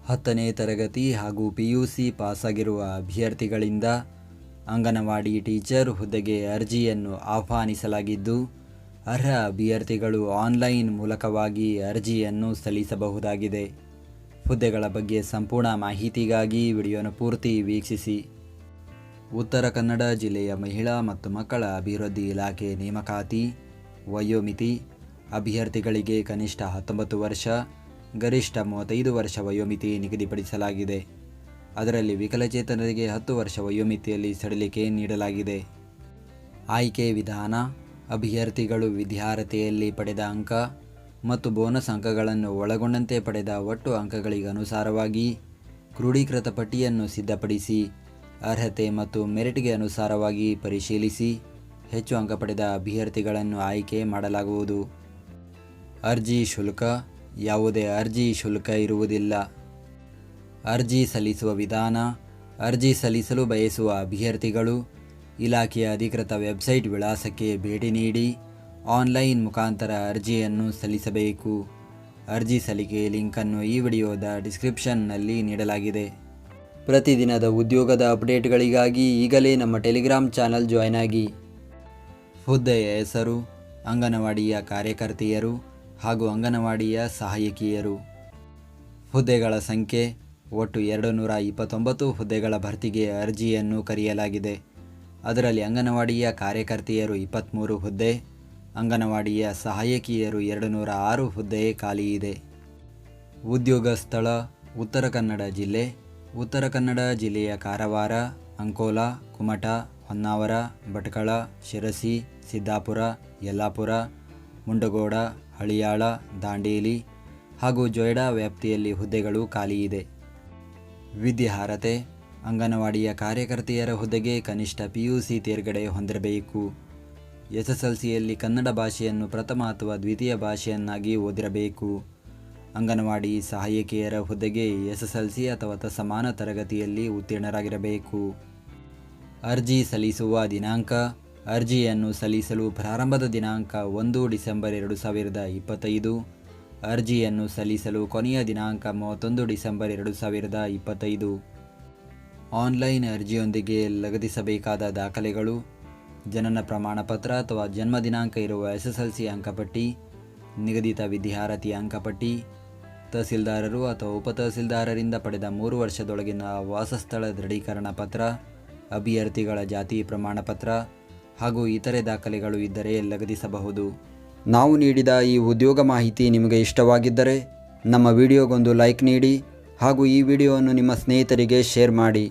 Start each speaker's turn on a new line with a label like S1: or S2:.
S1: 10ನೇ ತರಗತಿ ಹಾಗೂ PUC ಪಾಸಾಗಿರುವ ಅಭ್ಯರ್ಥಿಗಳಿಂದ anganwadi teacher ಹುದ್ದೆಗೆ ಅರ್ಜಿಯನ್ನು ಆಹ್ವಾನಿಸಲಾಗಿದ್ದು, ಅರ್ಹ ಅಭ್ಯರ್ಥಿಗಳು ಆನ್ಲೈನ್ ಮೂಲಕವಾಗಿ ಅರ್ಜಿಯನ್ನು ಸಲ್ಲಿಸಬಹುದಾಗಿದೆ. ಹುದ್ದೆಗಳ ಬಗ್ಗೆ ಸಂಪೂರ್ಣ ಮಾಹಿತಿಗಾಗಿ ವಿಡಿಯೋನ ಪೂರ್ತಿ ವೀಕ್ಷಿಸಿ. ಉತ್ತರ ಕನ್ನಡ ಜಿಲ್ಲೆಯ ಮಹಿಳಾ ಮತ್ತು ಮಕ್ಕಳ ಅಭಿವೃದ್ಧಿ ಇಲಾಖೆ ನೇಮಕಾತಿ. ವಯೋಮಿತಿ: ಅಭ್ಯರ್ಥಿಗಳಿಗೆ ಕನಿಷ್ಠ 19 ವರ್ಷ, ಗರಿಷ್ಠ 35 ವರ್ಷ ವಯೋಮಿತಿ ನಿಗದಿಪಡಿಸಲಾಗಿದೆ. ಅದರಲ್ಲಿ ವಿಕಲಚೇತನರಿಗೆ 10 ವರ್ಷ ವಯೋಮಿತಿಯಲ್ಲಿ ಸಡಿಲಿಕೆ ನೀಡಲಾಗಿದೆ. ಆಯ್ಕೆ ವಿಧಾನ: ಅಭ್ಯರ್ಥಿಗಳು ವಿದ್ಯಾರ್ಹತೆಯಲ್ಲಿ ಪಡೆದ ಅಂಕ ಮತ್ತು ಬೋನಸ್ ಅಂಕಗಳನ್ನು ಒಳಗೊಂಡಂತೆ ಪಡೆದ ಒಟ್ಟು ಅಂಕಗಳಿಗನುಸಾರವಾಗಿ ಕ್ರೋಢೀಕೃತ ಪಟ್ಟಿಯನ್ನು ಸಿದ್ಧಪಡಿಸಿ, ಅರ್ಹತೆ ಮತ್ತು ಮೆರಿಟ್ಗೆ ಅನುಸಾರವಾಗಿ ಪರಿಶೀಲಿಸಿ ಹೆಚ್ಚು ಅಂಕ ಪಡೆದ ಅಭ್ಯರ್ಥಿಗಳನ್ನು ಆಯ್ಕೆ ಮಾಡಲಾಗುವುದು. ಅರ್ಜಿ ಶುಲ್ಕ: ಯಾವುದೇ ಅರ್ಜಿ ಶುಲ್ಕ ಇರುವುದಿಲ್ಲ. ಅರ್ಜಿ ಸಲ್ಲಿಸುವ ವಿಧಾನ: ಅರ್ಜಿ ಸಲ್ಲಿಸಲು ಬಯಸುವ ಅಭ್ಯರ್ಥಿಗಳು ಇಲಾಖೆಯ ಅಧಿಕೃತ ವೆಬ್ಸೈಟ್ ವಿಳಾಸಕ್ಕೆ ಭೇಟಿ ನೀಡಿ ಆನ್ಲೈನ್ ಮುಖಾಂತರ ಅರ್ಜಿಯನ್ನು ಸಲ್ಲಿಸಬೇಕು. ಅರ್ಜಿ ಸಲ್ಲಿಕೆ ಲಿಂಕನ್ನು ಈ ವಿಡಿಯೋದ ಡಿಸ್ಕ್ರಿಪ್ಷನ್ನಲ್ಲಿ ನೀಡಲಾಗಿದೆ. ಪ್ರತಿದಿನದ ಉದ್ಯೋಗದ ಅಪ್ಡೇಟ್ಗಳಿಗಾಗಿ ಈಗಲೇ ನಮ್ಮ ಟೆಲಿಗ್ರಾಮ್ ಚಾನಲ್ ಜಾಯ್ನ್ ಆಗಿ. ಹುದ್ದೆಯ ಹೆಸರು: ಅಂಗನವಾಡಿಯ ಕಾರ್ಯಕರ್ತೆಯರು ಹಾಗೂ ಅಂಗನವಾಡಿಯ ಸಹಾಯಕಿಯರು. ಹುದ್ದೆಗಳ ಸಂಖ್ಯೆ: ಒಟ್ಟು 229 ಹುದ್ದೆಗಳ ಭರ್ತಿಗೆ ಅರ್ಜಿಯನ್ನು ಕರೆಯಲಾಗಿದೆ. ಅದರಲ್ಲಿ ಅಂಗನವಾಡಿಯ ಕಾರ್ಯಕರ್ತೆಯರು 23 ಹುದ್ದೆ, ಅಂಗನವಾಡಿಯ ಸಹಾಯಕಿಯರು 206 ಹುದ್ದೆ ಖಾಲಿ ಇದೆ. ಉದ್ಯೋಗ ಸ್ಥಳ: ಉತ್ತರ ಕನ್ನಡ ಜಿಲ್ಲೆ. ಉತ್ತರ ಕನ್ನಡ ಜಿಲ್ಲೆಯ ಕಾರವಾರ, ಅಂಕೋಲಾ, ಕುಮಟಾ, ಹೊನ್ನಾವರ, ಭಟ್ಕಳ, ಶಿರಸಿ, ಸಿದ್ದಾಪುರ, ಯಲ್ಲಾಪುರ, ಮುಂಡಗೋಡ, ಹಳಿಯಾಳ, ದಾಂಡೇಲಿ ಹಾಗೂ ಜೊಯ್ಡಾ ವ್ಯಾಪ್ತಿಯಲ್ಲಿ ಹುದ್ದೆಗಳು ಖಾಲಿ ಇದೆ. ವಿದ್ಯಾರ್ಹತೆ: ಅಂಗನವಾಡಿಯ ಕಾರ್ಯಕರ್ತೆಯರ ಹುದ್ದೆಗೆ ಕನಿಷ್ಠ PUC ತೇರ್ಗಡೆ ಹೊಂದಿರಬೇಕು. SSLCಯಲ್ಲಿ ಕನ್ನಡ ಭಾಷೆಯನ್ನು ಪ್ರಥಮ ಅಥವಾ ದ್ವಿತೀಯ ಭಾಷೆಯನ್ನಾಗಿ ಓದಿರಬೇಕು. ಅಂಗನವಾಡಿ ಸಹಾಯಕಿಯರ ಹುದ್ದೆಗೆ SSLC ಅಥವಾ ತತ್ಸಮಾನ ತರಗತಿಯಲ್ಲಿ ಉತ್ತೀರ್ಣರಾಗಿರಬೇಕು. ಅರ್ಜಿ ಸಲ್ಲಿಸುವ ದಿನಾಂಕ: ಅರ್ಜಿಯನ್ನು ಸಲ್ಲಿಸಲು ಪ್ರಾರಂಭದ ದಿನಾಂಕ 1 ಡಿಸೆಂಬರ್ 2025. ಅರ್ಜಿಯನ್ನು ಸಲ್ಲಿಸಲು ಕೊನೆಯ ದಿನಾಂಕ 31 ಡಿಸೆಂಬರ್ 2025. ಆನ್ಲೈನ್ ಅರ್ಜಿಯೊಂದಿಗೆ ಲಗತ್ತಿಸಬೇಕಾದ ದಾಖಲೆಗಳು: ಜನನ ಪ್ರಮಾಣ ಪತ್ರ ಅಥವಾ ಜನ್ಮ ದಿನಾಂಕ ಇರುವ SSLC ಅಂಕಪಟ್ಟಿ, ನಿಗದಿತ ವಿದ್ಯಾರ್ಹತೆಯ ಅಂಕಪಟ್ಟಿ, ತಹಸೀಲ್ದಾರರು ಅಥವಾ ಉಪತಹಸೀಲ್ದಾರರಿಂದ ಪಡೆದ 3 ವರ್ಷದೊಳಗಿನ ವಾಸಸ್ಥಳ ದೃಢೀಕರಣ ಪತ್ರ, ಅಭ್ಯರ್ಥಿಗಳ ಜಾತಿ ಪ್ರಮಾಣ ಪತ್ರ ಹಾಗೂ ಇತರೆ ದಾಖಲೆಗಳು ಇದ್ದರೆ ಲಗತ್ತಿಸಬಹುದು. ನಾವು ನೀಡಿದ ಈ ಉದ್ಯೋಗ ಮಾಹಿತಿ ನಿಮಗೆ ಇಷ್ಟವಾಗಿದ್ದರೆ ನಮ್ಮ ವಿಡಿಯೋಗೊಂದು ಲೈಕ್ ನೀಡಿ ಹಾಗೂ ಈ ವಿಡಿಯೋವನ್ನು ನಿಮ್ಮ ಸ್ನೇಹಿತರಿಗೆ ಶೇರ್ ಮಾಡಿ.